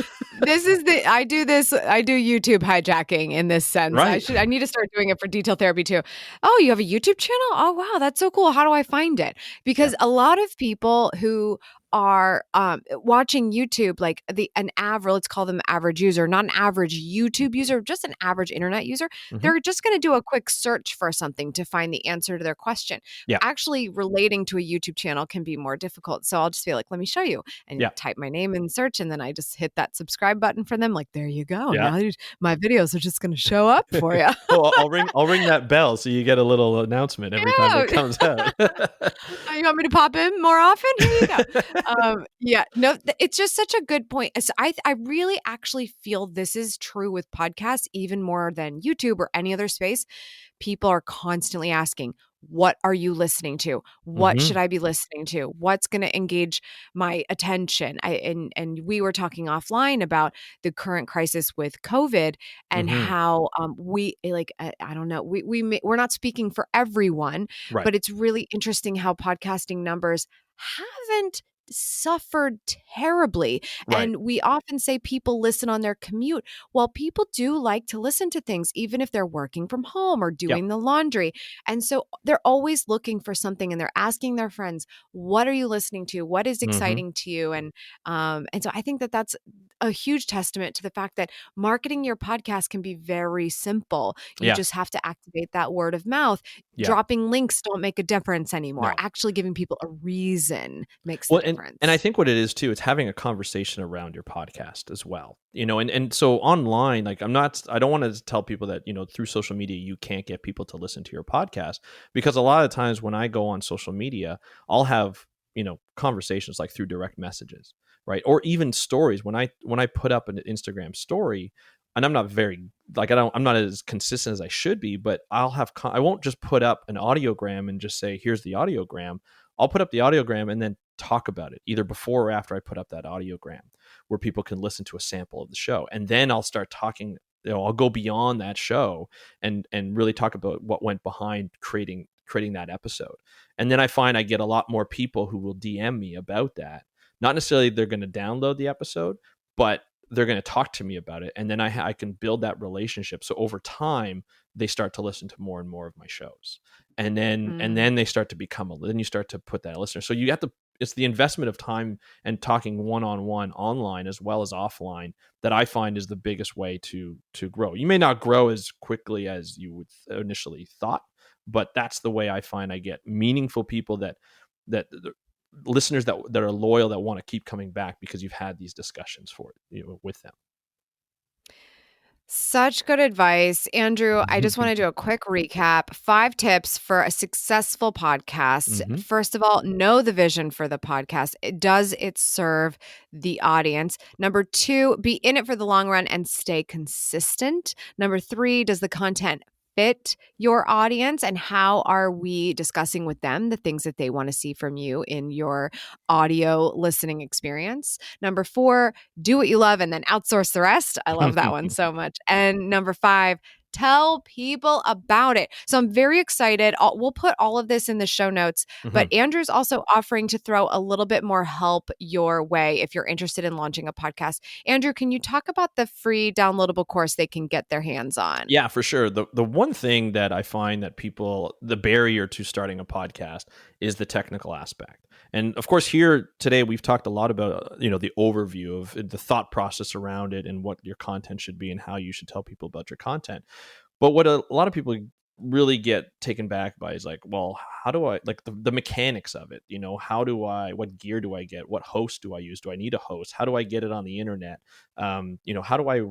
I do YouTube hijacking in this sense. Right. I need to start doing it for Detail Therapy too. Oh, you have a YouTube channel? Oh, wow. That's so cool. How do I find it? Because a lot of people who are watching YouTube, like let's call them average user, not an average YouTube user, just an average internet user. They're just going to do a quick search for something to find the answer to their question. Yeah. Actually, relating to a YouTube channel can be more difficult. So I'll just be like, let me show you, and type my name in search, and then I just hit that subscribe button for them. Like, there you go. Yeah. Now my videos are just going to show up for you. Well, I'll ring that bell so you get a little announcement every time it comes out. You want me to pop in more often? Here you go. It's just such a good point. So I really actually feel this is true with podcasts even more than YouTube or any other space. People are constantly asking, what are you listening to? What Mm-hmm. should I be listening to? What's going to engage my attention? And we were talking offline about the current crisis with COVID and Mm-hmm. how we like I don't know, we're not speaking for everyone, Right. but it's really interesting how podcasting numbers haven't suffered terribly. Right. And we often say people listen on their commute. Well, people do like to listen to things, even if they're working from home or Yep. doing the laundry. And so they're always looking for something and they're asking their friends, what are you listening to? What is Mm-hmm. exciting to you? And so I think that that's a huge testament to the fact that marketing your podcast can be very simple. You Yeah. just have to activate that word of mouth. Yeah. Dropping links don't make a difference anymore. No. Actually giving people a reason makes the Well, and I difference. think what it is too, it's having a conversation around your podcast as well. And so online, like I don't want to tell people that, through social media you can't get people to listen to your podcast, because a lot of times when I go on social media, I'll have, conversations like through direct messages, right? Or even stories when I put up an Instagram story, and I'm not very I'm not as consistent as I should be, but I won't just put up an audiogram and just say, here's the audiogram. I'll put up the audiogram and then talk about it either before or after I put up that audiogram, where people can listen to a sample of the show. And then I'll start talking, I'll go beyond that show and really talk about what went behind creating that episode. And then I find I get a lot more people who will DM me about that. Not necessarily they're going to download the episode, but they're going to talk to me about it. And then I can build that relationship. So over time, they start to listen to more and more of my shows. And then they start to then you start to put that listener. So you have to, it's the investment of time and talking one-on-one online as well as offline that I find is the biggest way to grow. You may not grow as quickly as you would initially thought, but that's the way I find I get meaningful people that listeners that are loyal, that want to keep coming back because you've had these discussions with them. Such good advice. Andrew, I just want to do a quick recap. 5 tips for a successful podcast. Mm-hmm. First of all, know the vision for the podcast. Does it serve the audience? Number 2, be in it for the long run and stay consistent. Number 3, does the content fit your audience, and how are we discussing with them the things that they want to see from you in your audio listening experience? Number 4, do what you love and then outsource the rest. I love that one so much. And number 5, tell people about it. So I'm very excited. We'll put all of this in the show notes, but Andrew's also offering to throw a little bit more help your way if you're interested in launching a podcast. Andrew, can you talk about the free downloadable course they can get their hands on? Yeah, for sure. The one thing that I find that the barrier to starting a podcast is the technical aspect. And of course, here today, we've talked a lot about, the overview of the thought process around it and what your content should be and how you should tell people about your content. But what a lot of people really get taken back by is like, well, how do I, like the mechanics of it, what gear do I get? What host do I use? Do I need a host? How do I get it on the internet? How do I,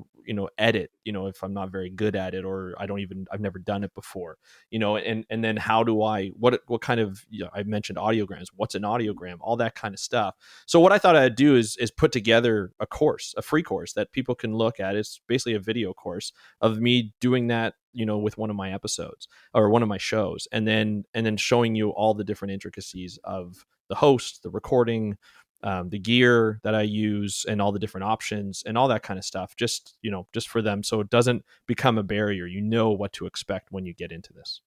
edit, if I'm not very good at it, or I've never done it before, and then how do what kind of, I mentioned audiograms, what's an audiogram, all that kind of stuff. So what I thought I'd do is put together a free course that people can look at. It's basically a video course of me doing that, with one of my episodes or one of my shows, and then showing you all the different intricacies of the host, the recording, the gear that I use, and all the different options and all that kind of stuff, just for them. So it doesn't become a barrier. You know what to expect when you get into this.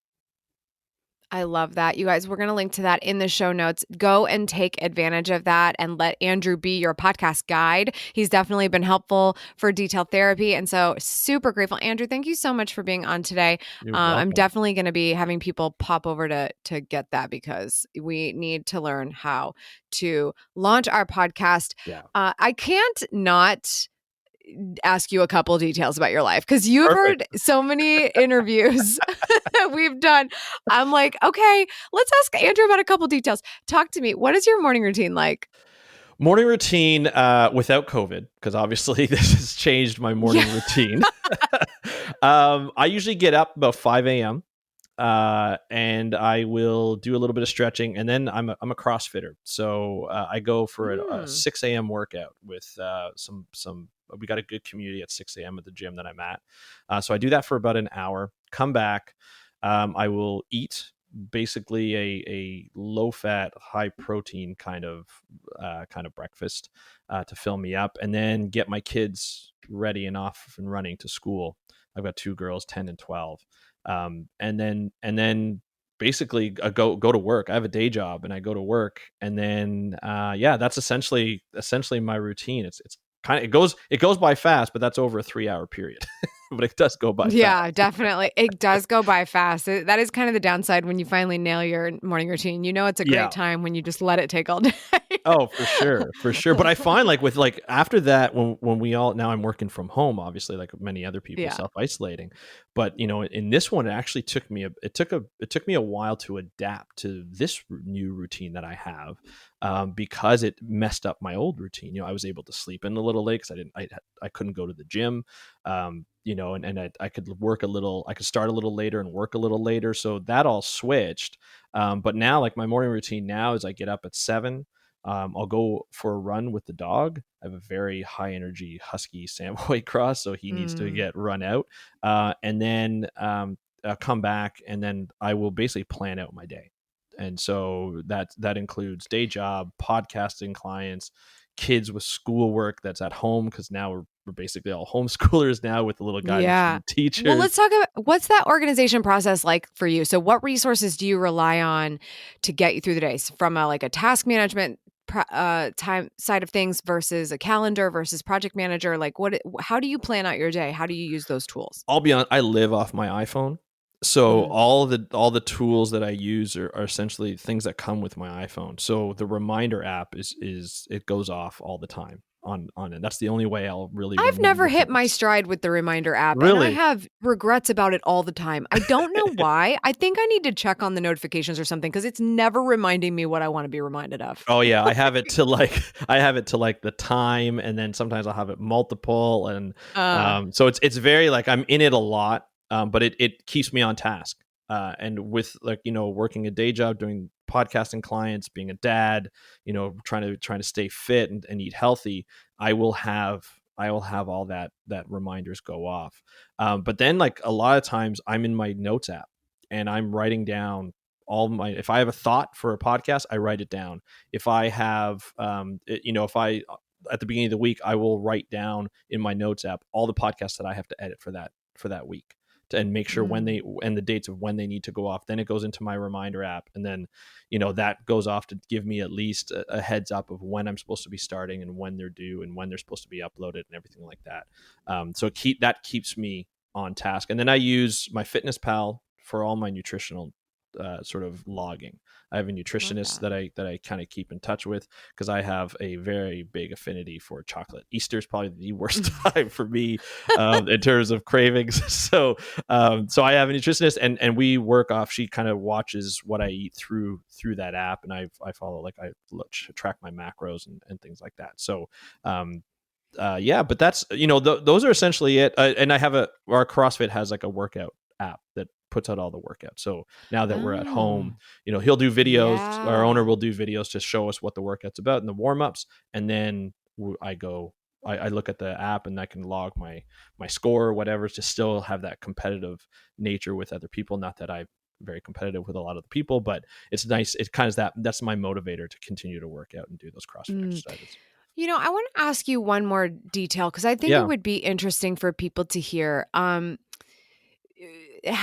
I love that. You guys, we're going to link to that in the show notes. Go and take advantage of that and let Andrew be your podcast guide. He's definitely been helpful for detailed therapy. And so super grateful. Andrew, thank you so much for being on today. You're I'm welcome. definitely going to be having people pop over to get that, because we need to learn how to launch our podcast. Yeah. I can't not ask you a couple details about your life, because you've Perfect. heard so many interviews that we've done. I'm like, okay, let's ask Andrew about a couple details. Talk to me. What is your morning routine like? Morning routine without COVID, because obviously this has changed my morning routine. I usually get up about 5 a.m. And I will do a little bit of stretching, and then I'm a CrossFitter, so I go for a 6 a.m. workout with some. We got a good community at 6 a.m. at the gym that I'm at, so I do that for about an hour. Come back, I will eat basically a low fat, high protein kind of breakfast to fill me up, and then get my kids ready and off and running to school. I've got two girls, 10 and 12. And then basically go to work. I have a day job and I go to work, and then that's essentially my routine. It's kind of, it goes by fast, but that's over a 3-hour period. But it does go by Yeah, fast. definitely. It does go by fast. That is kind of the downside when you finally nail your morning routine. You know, it's a Yeah. great time when you just let it take all day. Oh, for sure. But I find like with like after that, when we all, now I'm working from home, obviously, like many other people, Yeah. self-isolating. But in this one, it actually took me it took me a while to adapt to this new routine that I have, because it messed up my old routine. I was able to sleep in a little late because I couldn't go to the gym, and I could work a little, I could start a little later and work a little later. So that all switched. But now, like my morning routine now is I get up at 7. I'll go for a run with the dog. I have a very high energy husky Samoyed cross, so he needs to get run out. And then come back, and then I will basically plan out my day. And so that includes day job, podcasting clients, kids with schoolwork that's at home, because now we're basically all homeschoolers now with a little guidance Yeah. from teachers. Well, let's talk about what's that organization process like for you. So what resources do you rely on to get you through the day? So from a task management time side of things versus a calendar versus project manager? Like how do you plan out your day? How do you use those tools? I'll be honest, I live off my iPhone. So all the tools that I use are essentially things that come with my iPhone. So the reminder app is it goes off all the time on it. That's the only way I'll really I've never remember hit my things. stride with the reminder app, and I Really? have regrets about it all the time. I don't know why. I think I need to check on the notifications or something, because it's never reminding me what I want to be reminded of. Oh yeah, I have it to like the time, and then sometimes I'll have it multiple, and so it's very like I'm in it a lot, but it keeps me on task. And with working a day job, doing podcasting clients, being a dad, trying to stay fit and eat healthy, I will have all that reminders go off. But then like a lot of times I'm in my notes app and I'm writing down if I have a thought for a podcast, I write it down. If I have, if I, at the beginning of the week, I will write down in my notes app all the podcasts that I have to edit for that week, and make sure when and the dates of when they need to go off. Then it goes into my reminder app, and then that goes off to give me at least a heads up of when I'm supposed to be starting and when they're due and when they're supposed to be uploaded and everything like that. So that keeps me on task. And then I use my Fitness Pal for all my nutritional sort of logging. I have a nutritionist that I kind of keep in touch with, because I have a very big affinity for chocolate. Easter is probably the worst time for me in terms of cravings. So I have a nutritionist, and we work off. She kind of watches what I eat through that app, and I follow, like I track my macros and things like that. So but that's those are essentially it. And I have our CrossFit has like a workout app that puts out all the workouts. So now that we're at home, he'll do videos. Yeah. Our owner will do videos to show us what the workout's about and the warm-ups. And then I look at the app and I can log my score or whatever, to still have that competitive nature with other people. Not that I'm very competitive with a lot of the people, but it's nice. It's kind of that's my motivator to continue to work out and do those CrossFit exercises. I want to ask you one more detail, because I think it would be interesting for people to hear.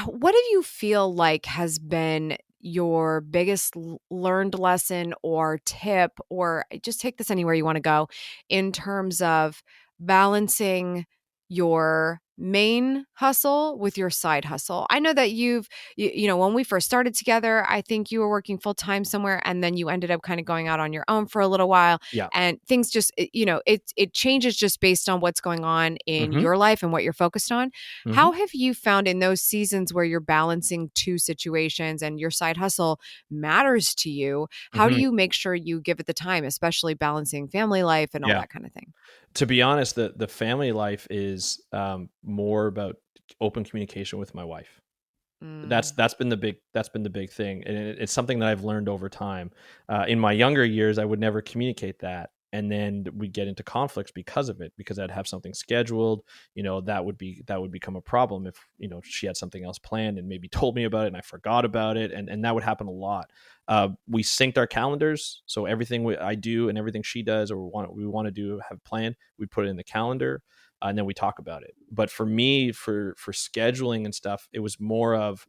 What do you feel like has been your biggest learned lesson or tip, or just take this anywhere you want to go, in terms of balancing your main hustle with your side hustle? I know that when we first started together, I think you were working full time somewhere, and then you ended up kind of going out on your own for a little while. Yeah. And things just, it changes just based on what's going on in your life and what you're focused on. How have you found in those seasons where you're balancing two situations and your side hustle matters to you? How do you make sure you give it the time, especially balancing family life and all that kind of thing? To be honest, the family life is more about open communication with my wife. That's been the big thing, and it's something that I've learned over time. In my younger years, I would never communicate that, and then we get into conflicts because of it, because I'd have something scheduled, that would become a problem if, she had something else planned and maybe told me about it and I forgot about it. And that would happen a lot. We synced our calendars. So everything I do and everything she does or we want to do, have planned, we put it in the calendar, and then we talk about it. But for me, for scheduling and stuff, it was more of,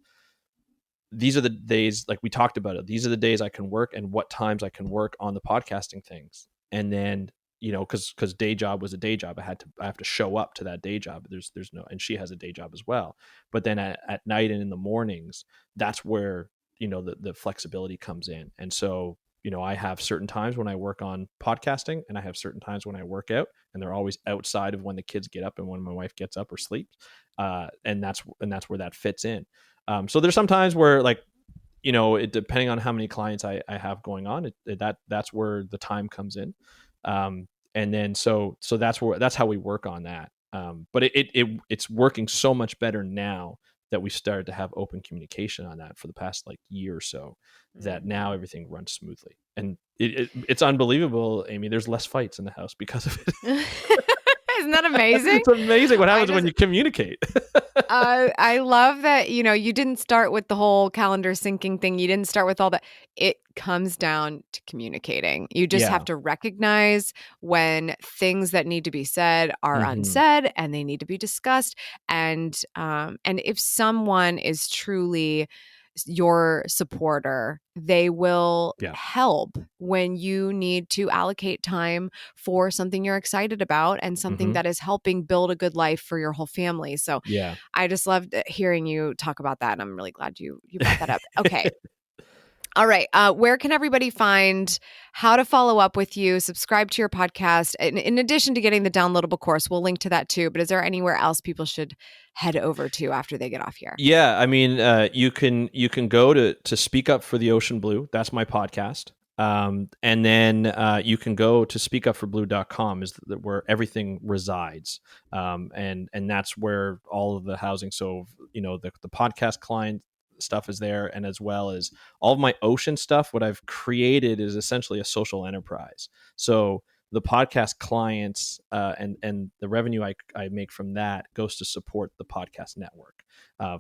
these are the days, like we talked about it, these are the days I can work and what times I can work on the podcasting things. And then, because day job was a day job, I have to show up to that day job. There's no, and she has a day job as well. But then at night and in the mornings, that's where, the flexibility comes in. And so, I have certain times when I work on podcasting and I have certain times when I work out, and they're always outside of when the kids get up and when my wife gets up or sleeps. And that's where that fits in. So there's some times where, like, depending on how many clients I have going on, that's where the time comes in. And then, so that's how we work on that. But it's working so much better now that we started to have open communication on that for the past like year or so, that now everything runs smoothly. And it's unbelievable, Amy. There's less fights in the house because of it. Isn't that amazing? It's amazing what happens when you communicate. I love that, you didn't start with the whole calendar syncing thing. You didn't start with all that. It comes down to communicating. You just have to recognize when things that need to be said are unsaid and they need to be discussed. And if someone is truly your supporter, they will help when you need to allocate time for something you're excited about and something that is helping build a good life for your whole family. So I just loved hearing you talk about that. And I'm really glad you brought that up. Okay. All right. Where can everybody find how to follow up with you, subscribe to your podcast? In addition to getting the downloadable course, we'll link to that too. But is there anywhere else people should head over to after they get off here? Yeah. I mean, you can go to Speak Up for the Ocean Blue. That's my podcast. And then you can go to speakupforblue.com is where everything resides. And that's where all of the housing. So, the podcast client stuff is there, and as well as all of my ocean stuff. What I've created is essentially a social enterprise. So the podcast clients and the revenue I make from that goes to support the podcast network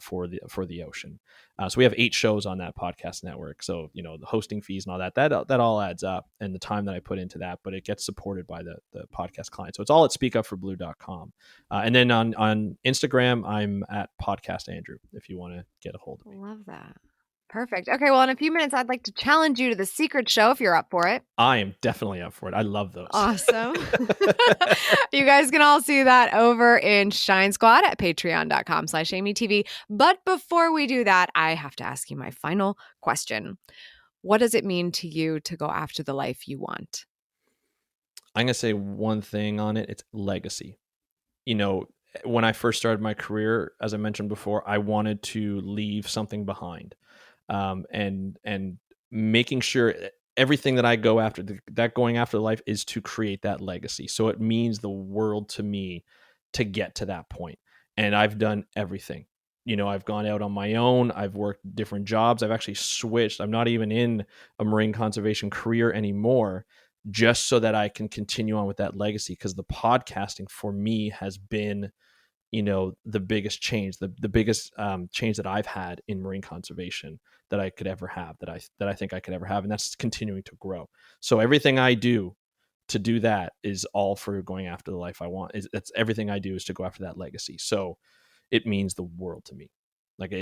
for the ocean. So we have 8 shows on that podcast network. So the hosting fees and all that all adds up, and the time that I put into that, but it gets supported by the podcast client. So it's all at speakupforblue.com. And then on Instagram, I'm at Podcast Andrew if you want to get a hold of me. Love that. Perfect. Okay, well, in a few minutes, I'd like to challenge you to the secret show if you're up for it. I am definitely up for it. I love those. Awesome. You guys can all see that over in Shine Squad at patreon.com/AmyTV. But before we do that, I have to ask you my final question. What does it mean to you to go after the life you want? I'm going to say one thing on it. It's legacy. When I first started my career, as I mentioned before, I wanted to leave something behind. And making sure everything that I go after, that going after life, is to create that legacy. So it means the world to me to get to that point. And I've done everything. I've gone out on my own. I've worked different jobs. I've actually switched. I'm not even in a marine conservation career anymore, just so that I can continue on with that legacy. Because the podcasting for me has been the biggest change, the biggest change that I've had in marine conservation that I could ever have, that I think I could ever have. And that's continuing to grow. So everything I do to do that is all for going after the life I want. It's everything I do is to go after that legacy. So it means the world to me. Like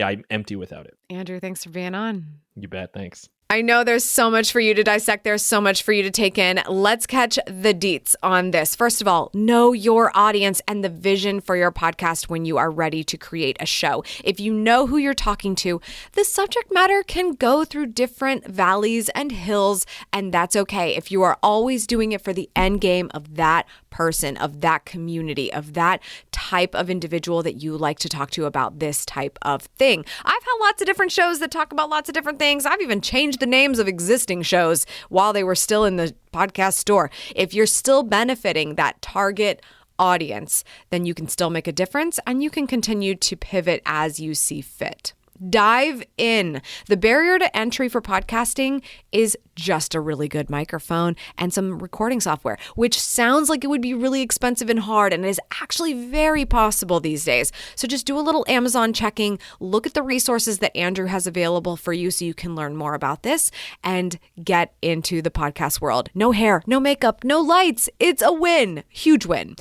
I'm empty without it. Andrew, thanks for being on. You bet. Thanks. I know there's so much for you to dissect. There's so much for you to take in. Let's catch the deets on this. First of all, know your audience and the vision for your podcast when you are ready to create a show. If you know who you're talking to, the subject matter can go through different valleys and hills, and that's okay. If you are always doing it for the end game of that person, of that community, of that type of individual that you like to talk to about this type of thing. I've had lots of different shows that talk about lots of different things. I've even changed the names of existing shows while they were still in the podcast store. If you're still benefiting that target audience, then you can still make a difference and you can continue to pivot as you see fit. Dive in. The barrier to entry for podcasting is just a really good microphone and some recording software, which sounds like it would be really expensive and hard, and is actually very possible these days. So just do a little Amazon checking, look at the resources that Andrew has available for you so you can learn more about this and get into the podcast world. No hair, no makeup, no lights. It's a win. Huge win.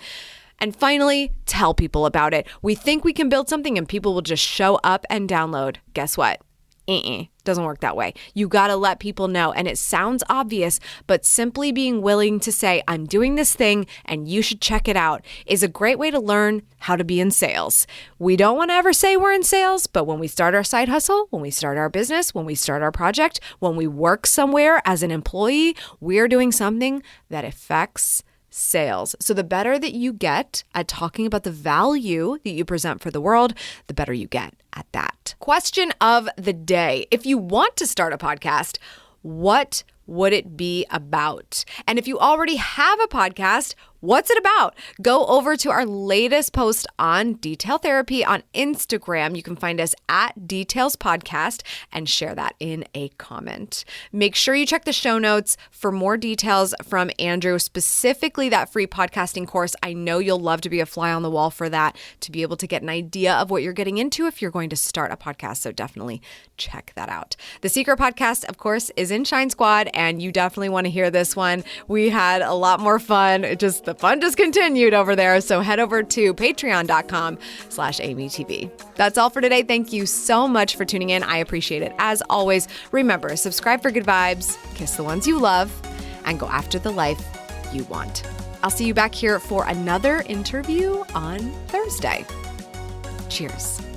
And finally, tell people about it. We think we can build something and people will just show up and download. Guess what? Doesn't work that way. You got to let people know. And it sounds obvious, but simply being willing to say, I'm doing this thing and you should check it out is a great way to learn how to be in sales. We don't want to ever say we're in sales, but when we start our side hustle, when we start our business, when we start our project, when we work somewhere as an employee, we're doing something that affects sales. So the better that you get at talking about the value that you present for the world, the better you get at that. Question of the day. If you want to start a podcast, what would it be about? And if you already have a podcast, what's it about? Go over to our latest post on Detail Therapy on Instagram. You can find us at Details Podcast and share that in a comment. Make sure you check the show notes for more details from Andrew, specifically that free podcasting course. I know you'll love to be a fly on the wall for that, to be able to get an idea of what you're getting into if you're going to start a podcast. So definitely check that out. The Secret Podcast, of course, is in Shine Squad, and you definitely want to hear this one. We had a lot more fun. The fun just continued over there. So head over to patreon.com/AmyTV. That's all for today. Thank you so much for tuning in. I appreciate it. As always, remember, subscribe for good vibes, kiss the ones you love, and go after the life you want. I'll see you back here for another interview on Thursday. Cheers.